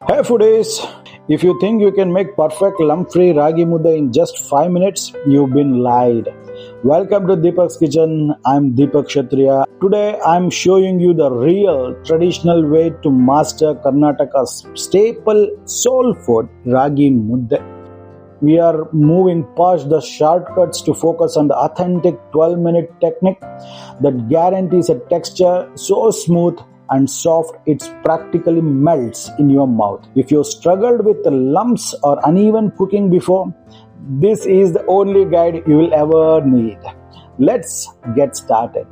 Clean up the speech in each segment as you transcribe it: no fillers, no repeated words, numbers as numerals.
Hey foodies! If you think you can make perfect lump-free ragi mudde in just 5 minutes, you've been lied. Welcome to Deepaks Kitchen. I'm Deepak Kshatriya. Today I'm showing you the real traditional way to master Karnataka's staple soul food, ragi mudde. We are moving past the shortcuts to focus on the authentic 12-minute technique that guarantees a texture so smooth and soft it practically melts in your mouth. If you struggled with the lumps or uneven cooking before, this is the only guide you will ever need. Let's get started.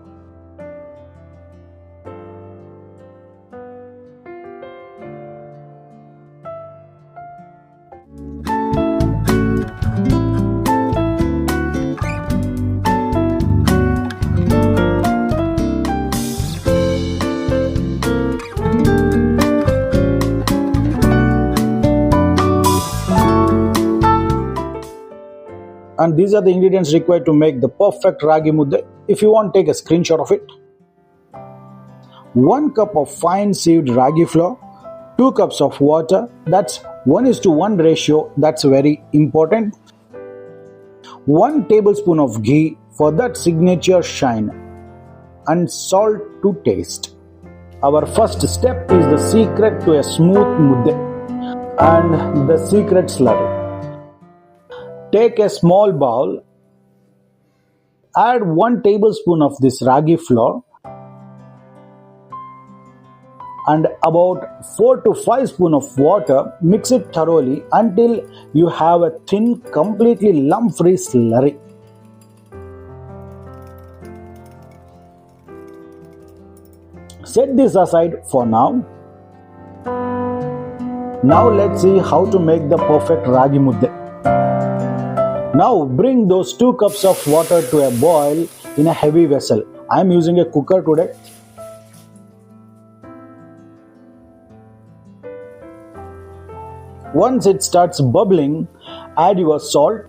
And these are the ingredients required to make the perfect ragi mudde. If you want, take a screenshot of it. 1 cup of fine sieved ragi flour, 2 cups of water, that's 1:1 ratio, that's very important. 1 tablespoon of ghee for that signature shine, and salt to taste. Our first step is the secret to a smooth mudde and the secret slurry. Take a small bowl, add 1 tablespoon of this ragi flour and about 4 to 5 spoons of water. Mix it thoroughly until you have a thin, completely lump-free slurry. Set this aside for now. Now let's see how to make the perfect ragi mudde. Now bring those 2 cups of water to a boil in a heavy vessel. I am using a cooker today. Once it starts bubbling, add your salt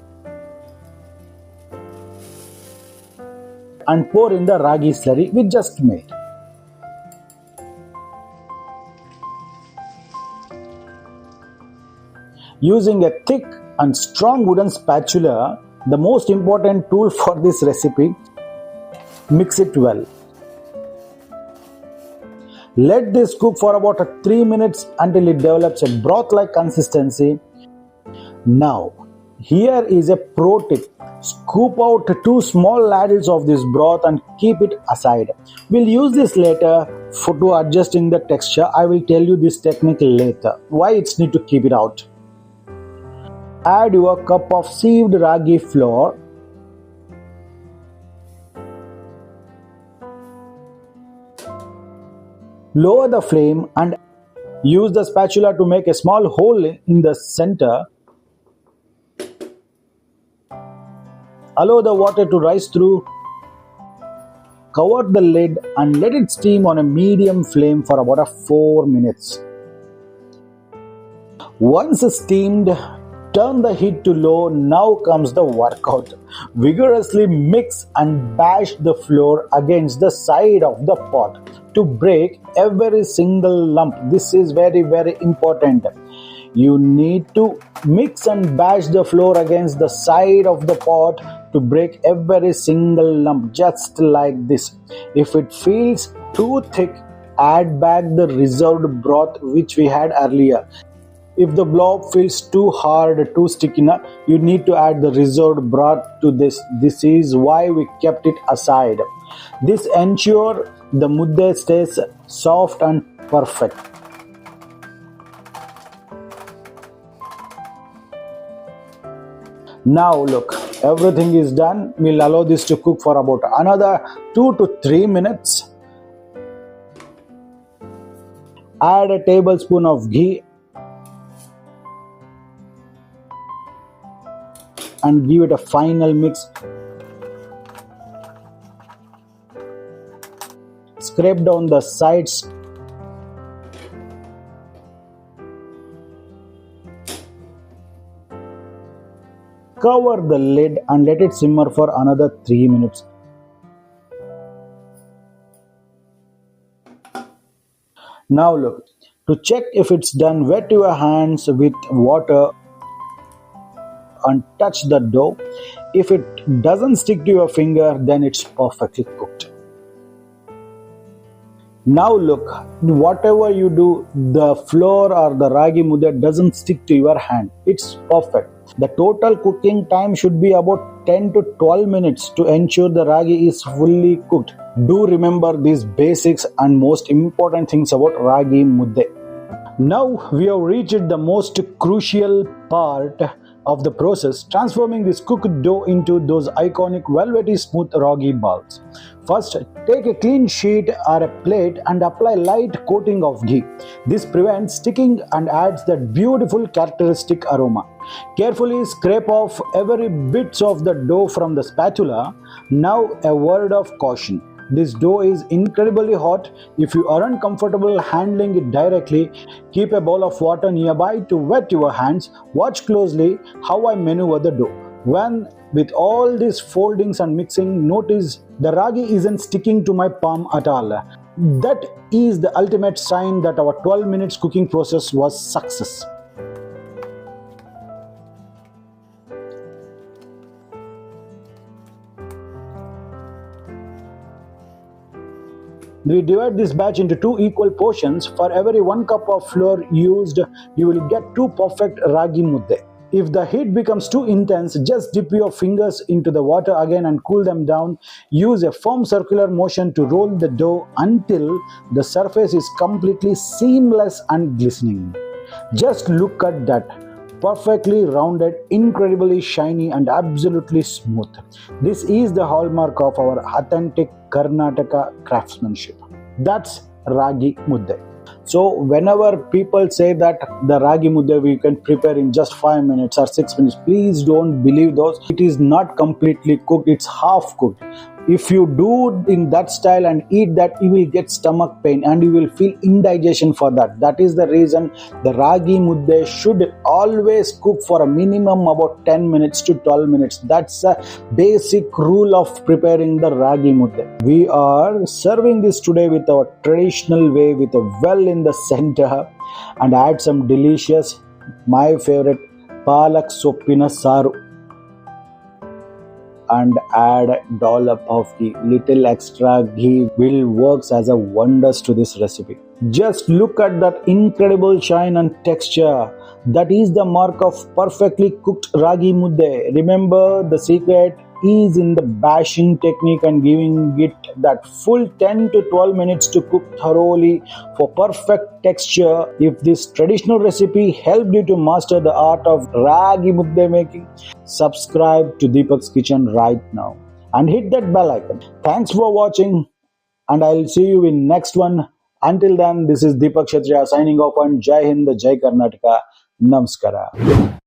and pour in the ragi slurry we just made. Using a thick and strong wooden spatula, the most important tool for this recipe, mix it well. Let this cook for about 3 minutes until it develops a broth-like consistency. Now, here is a pro tip. Scoop out 2 small ladles of this broth and keep it aside. We'll use this later to adjusting the texture. I will tell you this technique later, why it's need to keep it out. Add your cup of sieved ragi flour, lower the flame and use the spatula to make a small hole in the center. Allow the water to rise through. Cover the lid and let it steam on a medium flame for about 4 minutes. Once steamed, turn the heat to low. Now comes the workout. Vigorously mix and bash the flour against the side of the pot to break every single lump. This is very, very important. You need to mix and bash the flour against the side of the pot to break every single lump, just like this. If it feels too thick, add back the reserved broth which we had earlier. If the blob feels too hard, too sticky, you need to add the reserved broth to this. This is why we kept it aside. This ensures the mudde stays soft and perfect. Now look, everything is done. We'll allow this to cook for about another 2 to 3 minutes. Add a tablespoon of ghee and give it a final mix. Scrape down the sides. Cover the lid and let it simmer for another 3 minutes. Now look, To check if it's done, wet your hands with water and touch the dough. If it doesn't stick to your finger, then it's perfectly cooked. Now look, whatever you do, the flour or the ragi mudde doesn't stick to your hand. It's perfect. The total cooking time should be about 10 to 12 minutes to ensure the ragi is fully cooked. Do remember these basics and most important things about ragi mudde. Now we have reached the most crucial part of the process, transforming this cooked dough into those iconic velvety smooth ragi balls. First, take a clean sheet or a plate and apply light coating of ghee. This prevents sticking and adds that beautiful characteristic aroma. Carefully scrape off every bits of the dough from the spatula. Now a word of caution. This dough is incredibly hot. If you aren't comfortable handling it directly, keep a bowl of water nearby to wet your hands. Watch closely how I maneuver the dough. When with all these foldings and mixing, notice the ragi isn't sticking to my palm at all. That is the ultimate sign that our 12 minutes cooking process was success. We divide this batch into 2 equal portions. For every 1 cup of flour used, you will get 2 perfect ragi mudde. If the heat becomes too intense, just dip your fingers into the water again and cool them down. Use a firm circular motion to roll the dough until the surface is completely seamless and glistening. Just look at that. Perfectly rounded, incredibly shiny and absolutely smooth. This is the hallmark of our authentic Karnataka craftsmanship. That's ragi mudde. So whenever people say that the ragi mudde we can prepare in just 5 minutes or 6 minutes, please don't believe those. It is not completely cooked, it's half cooked. If you do in that style and eat that, you will get stomach pain and you will feel indigestion for that. That is the reason the ragi mudde should always cook for a minimum about 10 minutes to 12 minutes. That's a basic rule of preparing the ragi mudde. We are serving this today with our traditional way with a well in the center and add some delicious, my favorite, Palak soppina saagu. And add a dollop of ghee. Little extra ghee will works as a wonders to this recipe. Just look at that incredible shine and texture. That is the mark of perfectly cooked ragi mudde. Remember, the secret is in the bashing technique and giving it that full 10 to 12 minutes to cook thoroughly for perfect texture. If this traditional recipe helped you to master the art of ragi mudde making, subscribe to Deepaks Kitchen right now and hit that bell icon. Thanks for watching and I'll see you in next one. Until then, this is Deepak Kshatriya signing off and Jai Hind, Jai Karnataka. Namaskara.